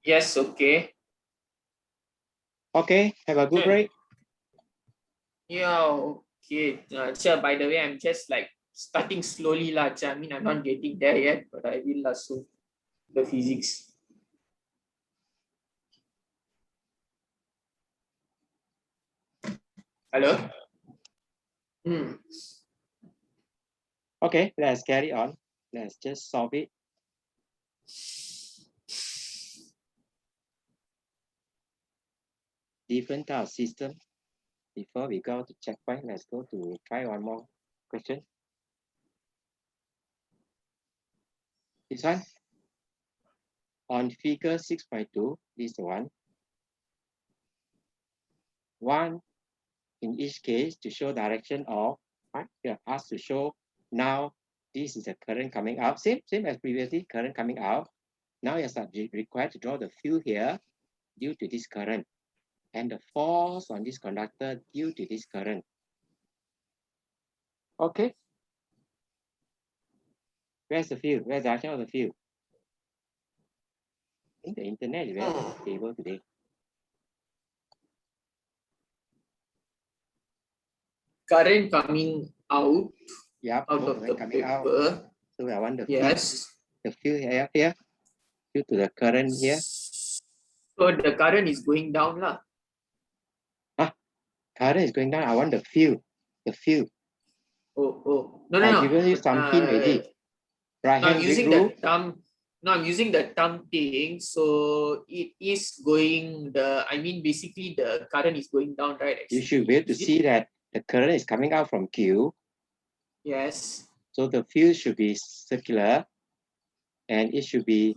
Yes, okay. Okay, have a good break. Yeah, okay. Sure, by the way, I'm just like starting slowly lah. I mean, I'm not getting there yet, but I will soon. The physics. Hello? Okay, let's carry on. Let's just solve it. Different type of system. Before we go to checkpoint, let's go to try one more question. This one. On figure 6.2, this is the one. One in each case to show direction of, right? We are asked to show now this is the current coming out. Same as previously, current coming out. Now you're required to draw the field here due to this current and the force on this conductor due to this current. Okay. Where's the field? Where's the direction of the field? I think the internet is very stable today. Current coming out. Yeah, out of the coming paper. Out. So I want the yes. Field, the field here due to the current here. So the current is going down lah. Current is going down. I want the field. The field. No. I've given you some hint already. Right hand I'm using rule. the thumb. No, I'm using the thumb thing. So it is going basically the current is going down, right? Actually. You should be able to see that the current is coming out from Q. Yes. So the field should be circular and it should be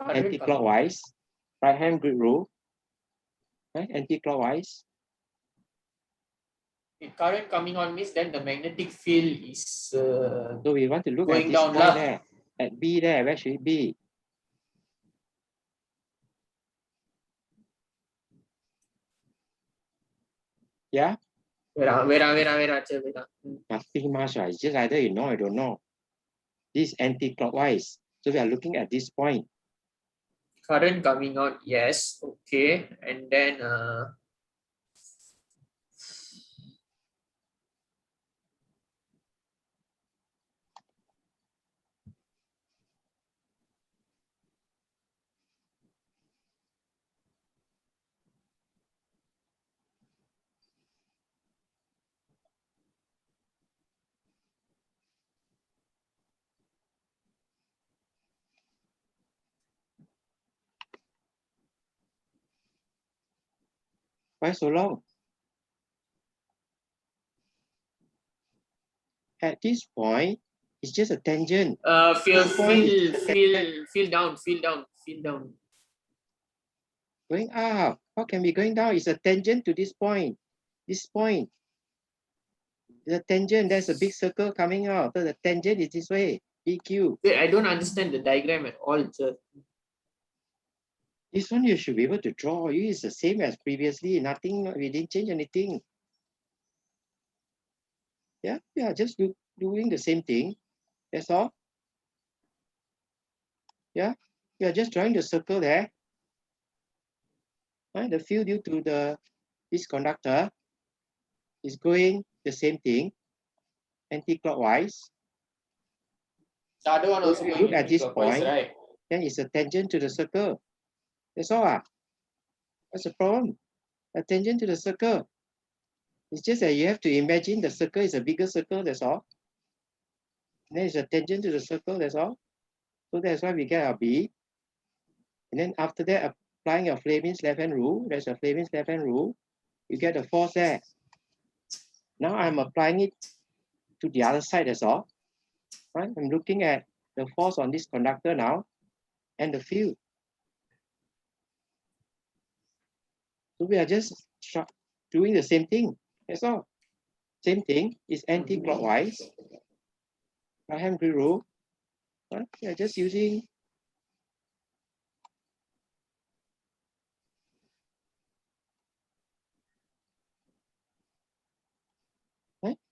anti-clockwise. Right hand grid rule. Right? Anti-clockwise. Current coming on means then the magnetic field is so we want to look at this down point there. At B there, where should it be? Yeah? Where. Nothing much. It's just either you know or don't know. This anti-clockwise. So we are looking at this point. Current coming out, yes, okay. And then Why so long? At this point, it's just a tangent. feel down. Going up. How can be going down? It's a tangent to this point. This point. The tangent, there's a big circle coming out. So the tangent is this way. PQ. Wait, I don't understand the diagram at all, sir. This one you should be able to draw. It's the same as previously. Nothing, we didn't change anything. Yeah, just doing the same thing. That's all. Yeah, you're just drawing the circle there. Right? The field due to this conductor is going the same thing, anti-clockwise. The other one also look at this point, right? Then it's a tangent to the circle. That's all. What's the problem? A tangent to the circle. It's just that you have to imagine the circle is a bigger circle, that's all. And then it's a tangent to the circle, that's all. So that's why we get our B. And then after that, applying your Fleming's left-hand rule, there's a Fleming's left-hand rule, you get the force there. Now I'm applying it to the other side, that's all. Right? I'm looking at the force on this conductor now and the field. So we are just doing the same thing, that's all. Same thing is anti-clockwise. Right-hand grid rule. Right? We are just using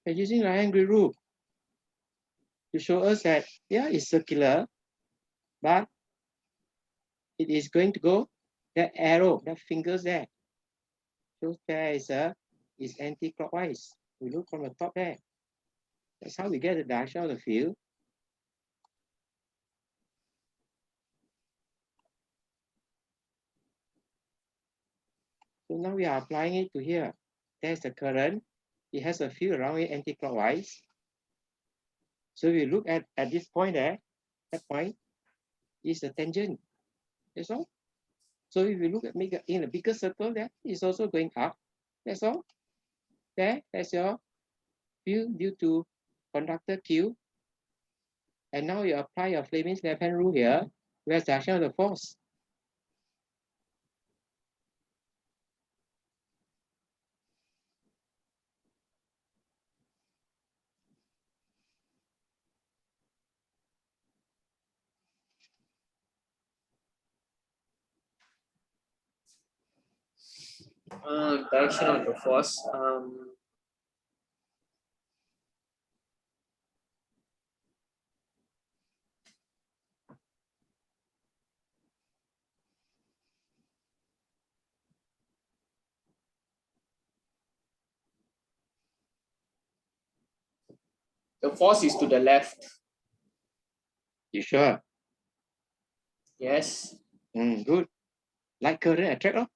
we're using right-hand grid rule to show us that, yeah, it's circular, but it is going to go, that arrow, that fingers there, shows there is anti-clockwise. We look from the top there. That's how we get the direction of the field. So now we are applying it to here. There's the current. It has a field around it anti-clockwise. So we look at this point there, that point is a tangent. That's all. So if you look at make in a bigger circle there, it's also going up. That's all. That's your field due to conductor Q. And now you apply your Fleming's left-hand rule here. Where's the action of the force? Direction of the force. The force is to the left. You sure? Yes. Good. Like current attract, oh?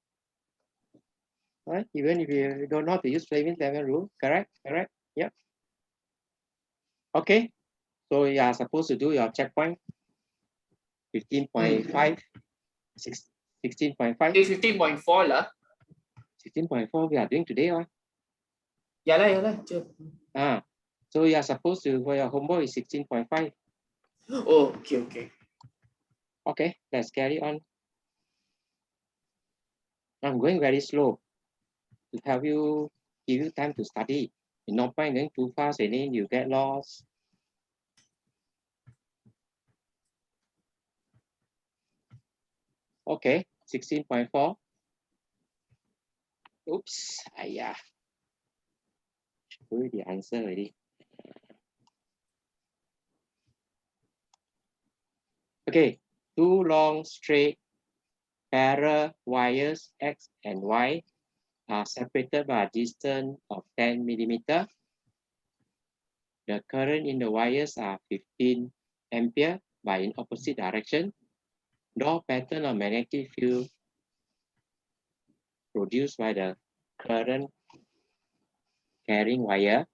Right? Even if you don't know how to use Fleming's left-hand rule, correct? Correct? Yep. Okay. So you are supposed to do your checkpoint 15.5, 16.5. 15.4 lah. 16.4 we are doing today, right? Yalah. So you are supposed to, for your homework is 16.5. Oh, okay. Okay, let's carry on. I'm going very slow to help you, give you time to study. You no point going too fast and then you get lost. Okay, 16.4. Oops, yeah. Show you the answer already. Okay, two long straight parallel wires X and Y are separated by a distance of 10 millimeter. The current in the wires are 15 ampere by in opposite direction. Draw pattern of magnetic field produced by the current carrying wire.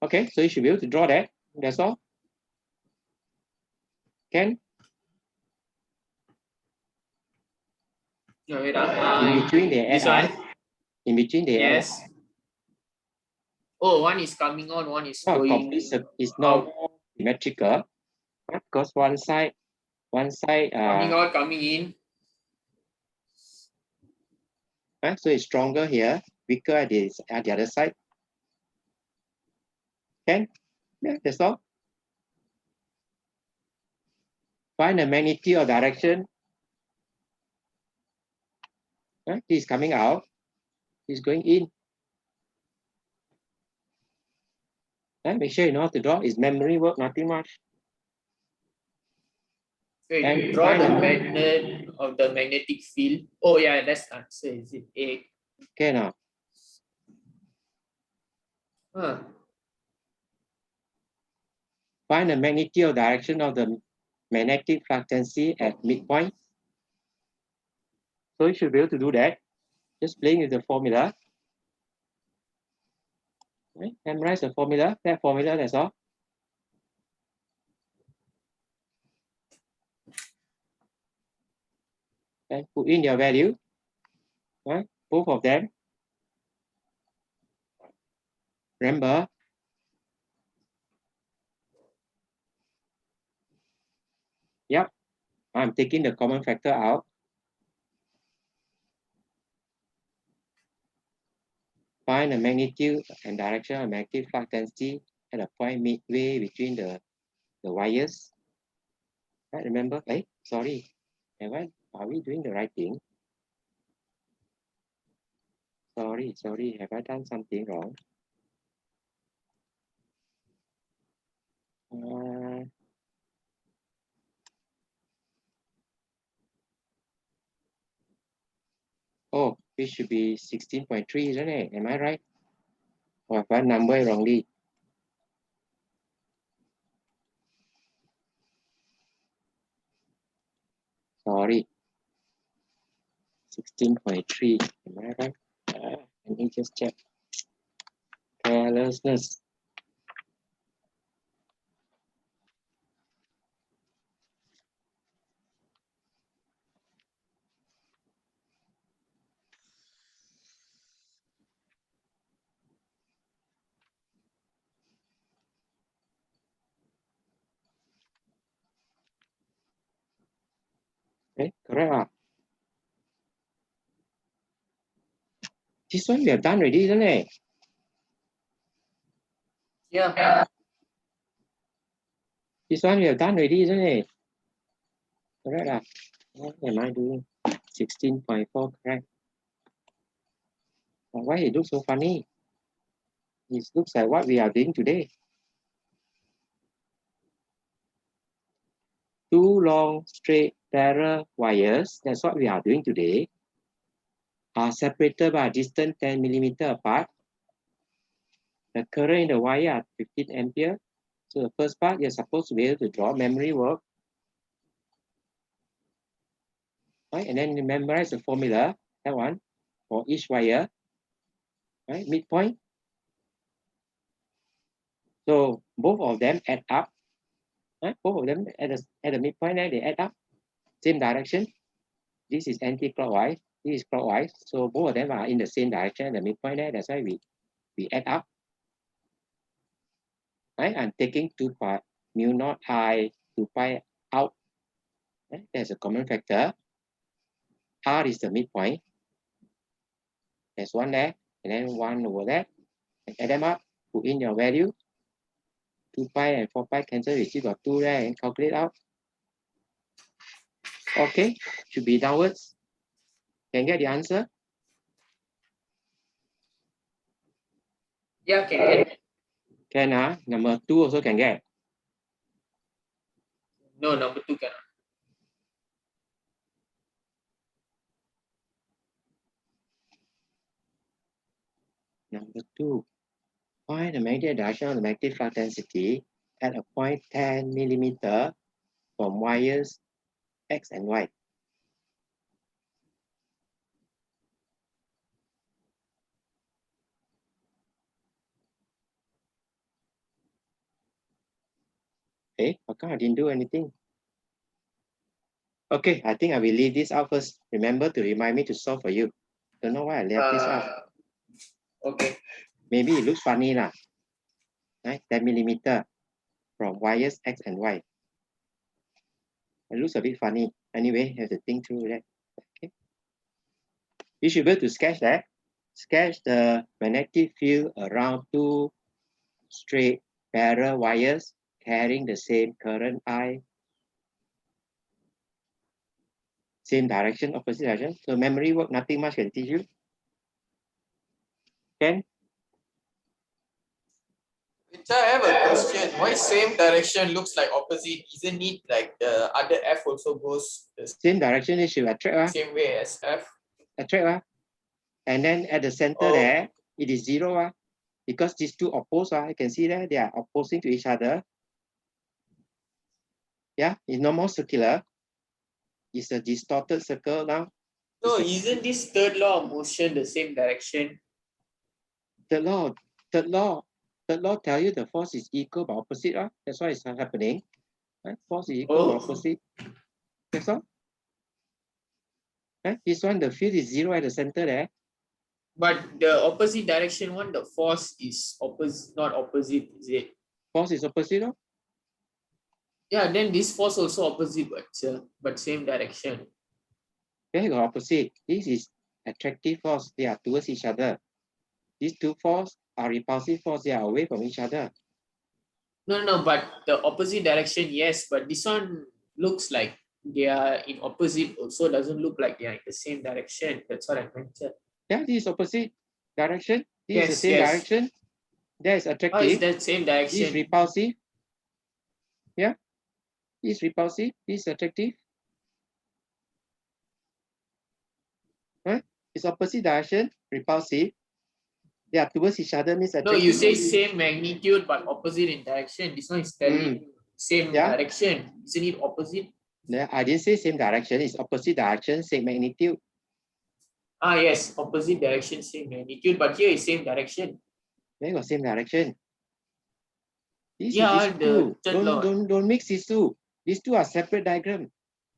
Okay, so you should be able to draw that. That's all. Can? No, wait, In between the this one. In between the Yes. Oh, one is coming on, one is going. It's not symmetrical because one side coming out, coming in. So it's stronger here, weaker at the other side. Can? Yeah, that's all. Find the magnitude or direction. He's coming out. He's going in. Make sure you know how to draw. It's memory work, nothing much. Wait, And draw the magnet of the magnetic field. Oh yeah, that's the answer. Is it A? Okay now. Find the magnitude or direction of the magnetic flux density at midpoint. So you should be able to do that. Just playing with the formula. Right? Memorize the formula. That formula, that's all. And put in your value. Right? Both of them. Remember, yep, I'm taking the common factor out. Find the magnitude and direction of magnetic flux density at a point midway between the wires. Right? Remember, sorry, are we doing the right thing? Sorry, have I done something wrong? which should be 16.3, isn't it? Am I right? Or have I numbered wrongly? Sorry. 16.3. Am I right? Let me just check. Carelessness. Okay, correct. This one we have done already, isn't it? Yeah. This one we have done already, isn't it? Correct. What am I doing? 16.4, correct. Why it looks so funny? It looks like what we are doing today. Two long straight parallel wires, that's what we are doing today, are separated by a distance 10 millimeter apart. The current in the wire are 15 ampere. So the first part, you're supposed to be able to draw memory work. Right? And then you memorize the formula, that one, for each wire. Right? Midpoint. So both of them add up. Right? Both of them at the midpoint there, they add up. Same direction. This is anti-clockwise. This is clockwise. So both of them are in the same direction at the midpoint there. That's why we add up. Right? I'm taking 2 pi mu naught I 2 pi out. Right? There's a common factor. R is the midpoint. There's one there, and then one over there. And add them up, put in your value. 2 pi and 4 pi cancel, you still got 2 there, and calculate out. Okay, should be downwards. Can get the answer? Yeah, can get. Can, number 2 also can get. No, number 2 cannot. Number 2, find the magnetic direction of the magnetic flux density at a point 10 millimeter from wires X and Y. Okay, how come I didn't do anything? Okay, I think I will leave this out first. Remember to remind me to solve for you. Don't know why I left this out. Okay. Maybe it looks funny lah. Right? 10 millimeter from wires X and Y. It looks a bit funny. Anyway, you have to think through that. Okay. You should be able to sketch that. Sketch the magnetic field around two straight parallel wires carrying the same current I, same direction, opposite direction. So memory work, nothing much can teach you. Can? I have a question. Why same direction looks like opposite? Isn't it like the other F also goes the Same direction, it should attract. same way as F? Attract. And then at the center there, it is 0. Because these two oppose, you can see that they are opposing to each other. Yeah, it's no more circular. It's a distorted circle now. No, isn't this third law of motion the same direction? Third law tell you the force is equal but opposite. That's why it's not happening. Right? Force is equal but opposite. That's all. Right? This one, the field is 0 at the center there. But the opposite direction one, the force is opposite, not opposite, is it? Force is opposite. Yeah, then this force also opposite, but same direction. There you go, opposite. This is attractive force. They are towards each other. These two forces are repulsive force. They are away from each other. No, but the opposite direction, yes, but this one looks like they are in opposite, also doesn't look like they are in the same direction. That's what I meant. Yeah, this is opposite direction. This is the Yes, same yes. direction. That is Oh, it's attractive. that same This is direction. repulsive. Yeah. This is repulsive. This is attractive. Right? It's opposite direction, repulsive. They are towards each other, means No, you attracting. say same magnitude but opposite in direction. This one is telling same Yeah. direction. Isn't it opposite? No, I didn't say same direction. It's opposite direction, same magnitude. Ah, yes, opposite direction, same magnitude. But here is same direction. Where got same direction? This is Yeah, these the two. third law. Don't mix these two. These two are separate diagram.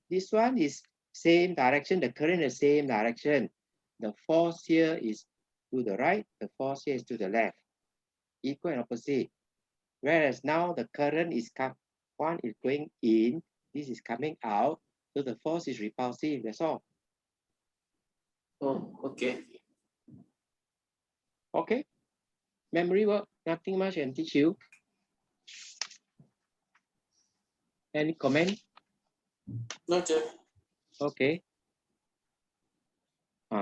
This one is same direction. The current is same direction. The force here is to the right. The force here is to the left. Equal and opposite. Whereas now the current is one is going in. This is coming out. So the force is repulsive. That's all. Oh, okay. Okay. Memory work. Nothing much I can teach you. Any comment? Not sure. Okay.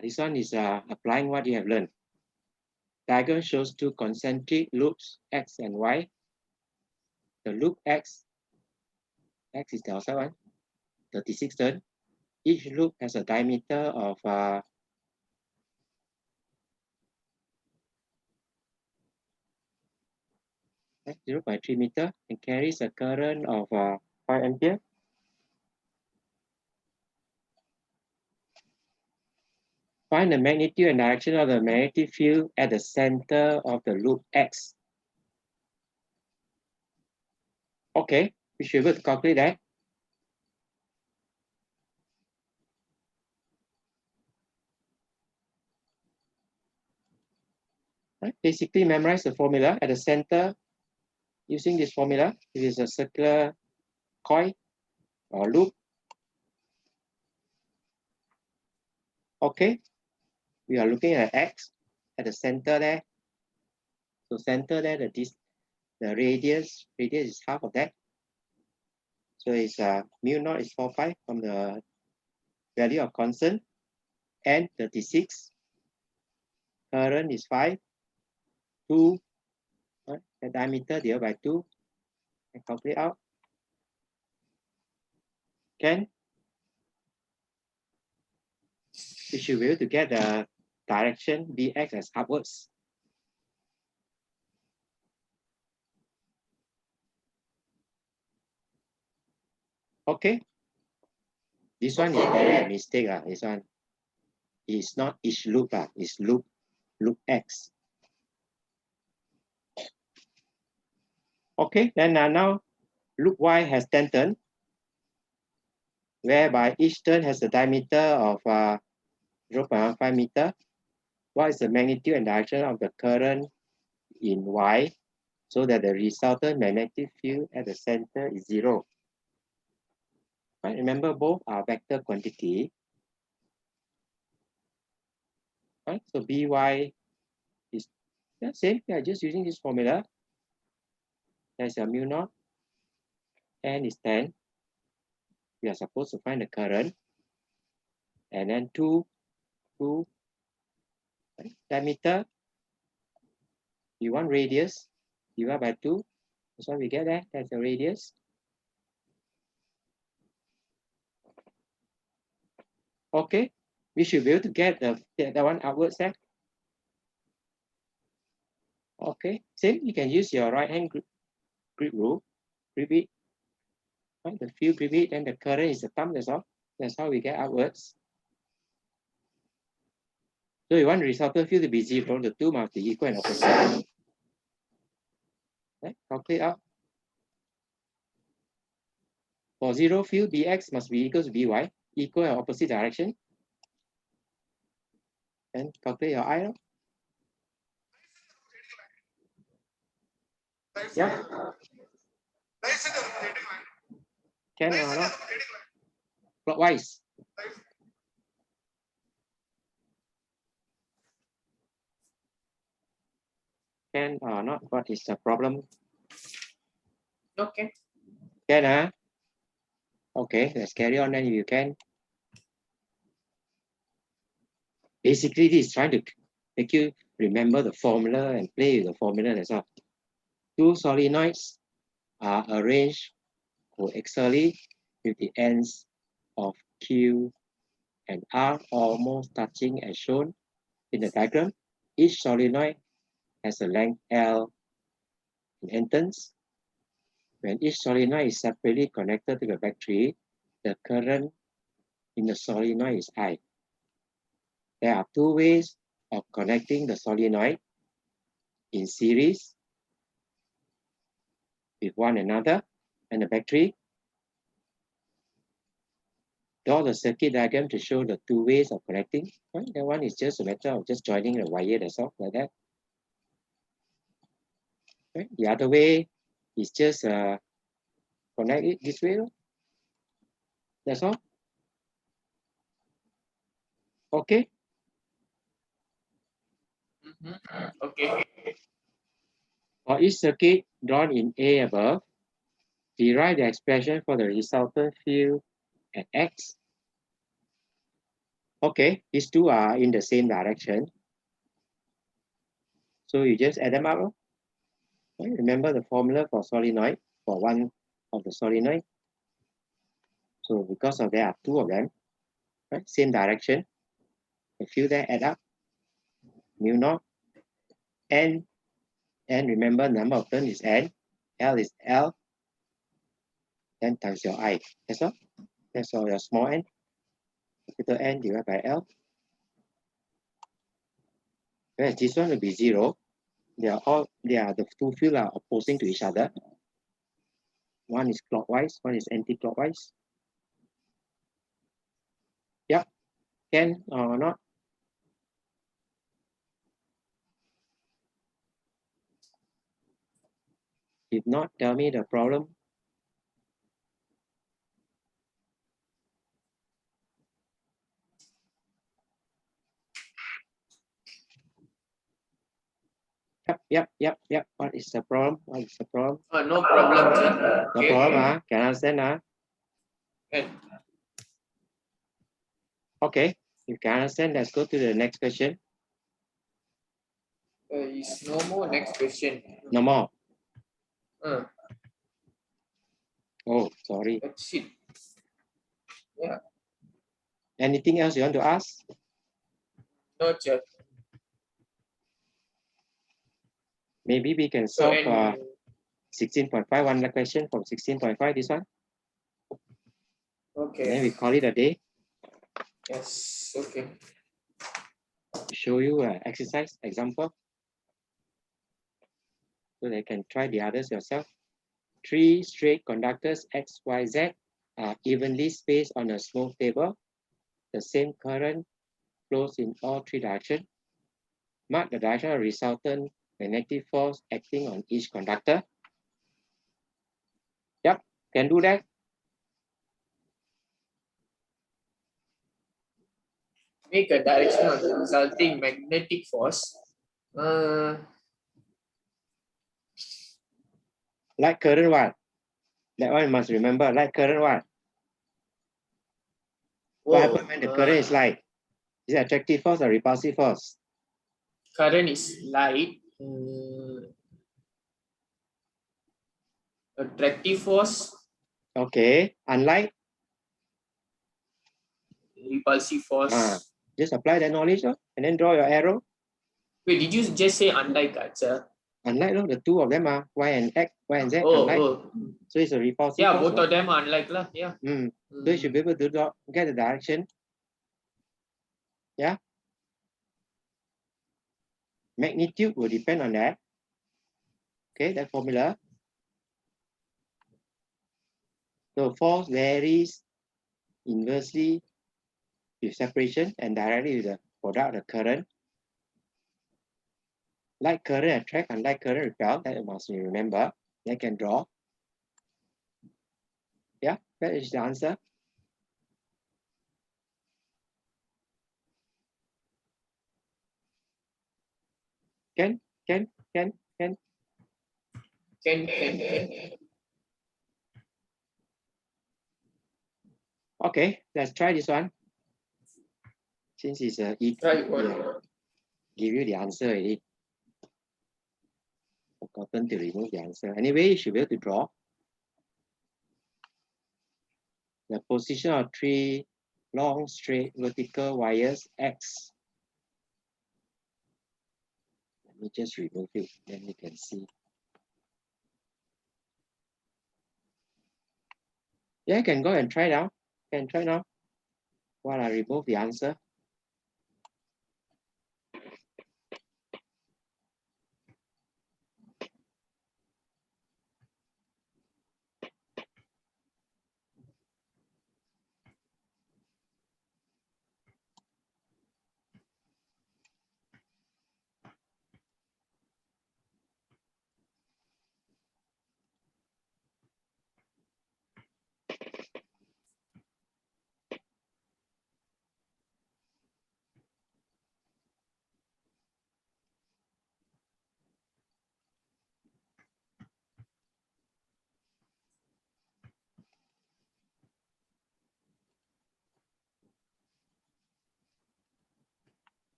This one is applying what you have learned. Diagram shows two concentric loops, X and Y. The loop X is the outside one, 36 turn. Each loop has a diameter of 0.3 meter and carries a current of 5 ampere. Find the magnitude and direction of the magnetic field at the center of the loop X. Okay, we should be able to calculate that. Right? Basically, memorize the formula at the center using this formula. It is a circular coil or loop. Okay, we are looking at X at the center there. So center there, the radius is half of that. So it's mu naught is 4.5 from the value of constant and 36. Current is 5, 2, right? The diameter divided by 2 and calculate out. Can we should be able to get the direction Bx as upwards. Okay. This one is probably a mistake. This one is not each loop, it's loop X. Okay, then now loop Y has 10 turns, whereby each turn has a diameter of 0.15 meter. What is the magnitude and direction of the current in Y so that the resultant magnetic field at the center is 0? Right? Remember, both are vector quantity. Right? So By is the same. We are just using this formula. There's a mu naught. N is 10. We are supposed to find the current. And then 2 right? Diameter. You want radius. Divide by 2. That's why we get that. That's the radius. Okay. We should be able to get that one outwards there. Okay. Same. You can use your right hand grip rule. Grip it. Right? The field grip it. Then the current is the thumb. That's all. That's how we get outwards. So you want the resultant field to be 0. The two must be equal and opposite. Right? Calculate out. For 0 field, Bx must be equal to By, equal and opposite direction. And calculate your I. Yeah. Can or not? Clockwise. Can or not? What is the problem? Okay. Can, Okay, let's carry on then if you can. Basically, this is trying to make you remember the formula and play with the formula. That's all. Two solenoids are arranged coaxially with the ends of Q and are almost touching as shown in the diagram. Each solenoid has a length L in entrance. When each solenoid is separately connected to the battery, the current in the solenoid is I. There are two ways of connecting the solenoid in series with one another and the battery. Draw the circuit diagram to show the two ways of connecting. Right? That one is just a matter of just joining the wire, that's all, like that. Right? The other way is just connect it this way. That's all. Okay. Okay. For each circuit drawn in A above, derive the expression for the resultant field at X. Okay, these two are in the same direction. So you just add them up. Right? Remember the formula for solenoid, for one of the solenoid. So because of there are two of them, right? Same direction. The field there add up. Mu naught. N, remember number of turns is N. L is L. Then times your I. That's all. That's all your small n. Capital N divided by L. Whereas this one will be 0. They are the two fields are opposing to each other. One is clockwise, one is anti-clockwise. Yep. Can or not? If not, tell me the problem. Yep. What is the problem? What is the problem? No problem, sir. No Okay. problem, Can I understand, Good. Okay. If you can understand, let's go to the next question. Is no more. Next question. No more. Uh, Oh, sorry. that's it. Yeah. Anything else you want to ask? No, sir. Maybe we can So, solve 16.5, one question from 16.5, this one. okay. And then we call it a day. Yes. Okay. Show you an exercise example. So they can try the others yourself. 3 straight conductors X, Y, Z are evenly spaced on a smooth table. The same current flows in all 3 directions. Mark the direction of resultant magnetic force acting on each conductor. Yep, can do that. Make a direction of the resulting magnetic force. Light current what? That one you must remember. Light current what? What happens when the current is light? Is it attractive force or repulsive force? Current is light. Attractive force. Okay, unlike? Repulsive force. Just apply that knowledge and then draw your arrow. Wait, did you just say unlike, sir? Unlike, the two of them are Y and X, Y and Z, unlike. So it's a repulsive force. Both of them are unlike, yeah. So you should be able to get the direction. Yeah. Magnitude will depend on that. Okay, that formula. So force varies inversely with separation and directly with the product of the current. Like current attract and like current repel, that you must remember. They can draw. Yeah, that is the answer. Can. Okay, let's try this one. Since it's give you the answer already. Forgotten to remove the answer. Anyway, you should be able to draw. The position of 3 long straight vertical wires X. Let me just remove it, then you can see. Yeah, you can go and try now. You can try now while I remove the answer.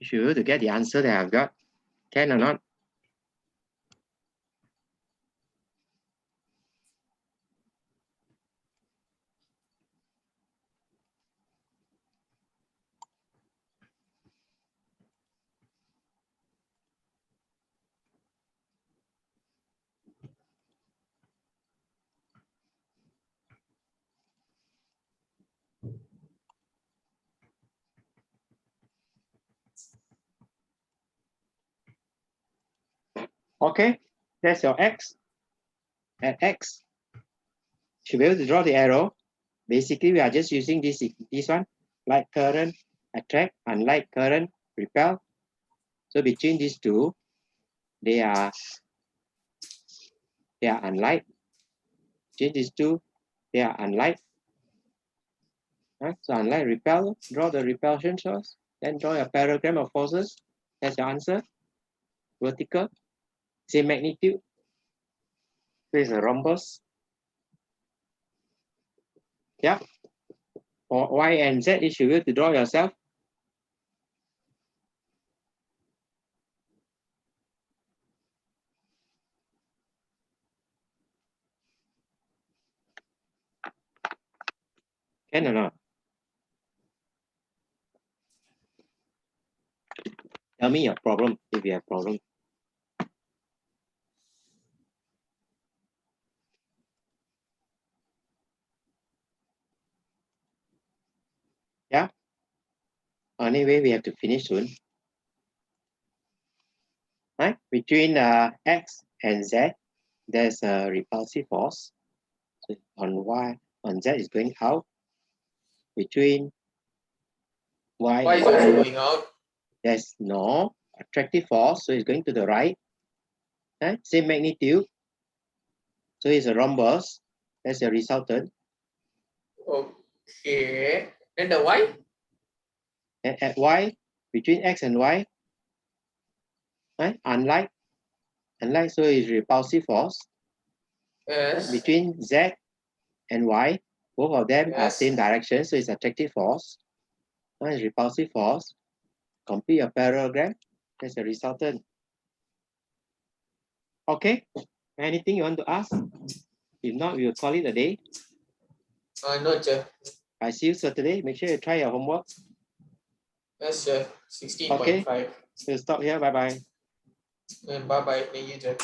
You should be able to get the answer that I've got. Can or not? Okay, that's your X. At X, should be able to draw the arrow. Basically, we are just using this one, light current attract and light current repel. So between these two, they are unlike. Between these two, they are unlike. So unlike repel, draw the repulsion source, then draw a parallelogram of forces. That's your answer. Vertical, same magnitude. There's a rhombus. Yeah. For Y and Z, you should be able to draw yourself. Can or not? Tell me your problem if you have problem. Yeah. Anyway, we have to finish soon. Right? Between X and Z, there's a repulsive force. So on Y, on Z is going out. Between Y Why is also going out? there's no attractive force, so it's going to the right. Right? Same magnitude. So it's a rhombus. That's the resultant. Okay. Then the Y? At Y, between X and Y, right? Unlike, so it's repulsive force. Yes. Between Z and Y, both of them are Yes. same direction, so it's attractive force. One is repulsive force. Complete a parallelogram. That's the resultant. Okay. Anything you want to ask? If not, we will call it a day. No, sir. I see you Saturday. Make sure you try your homework. Yes, sir. 16.5. Okay. We'll stop here. Bye bye. Bye bye. Thank you, sir.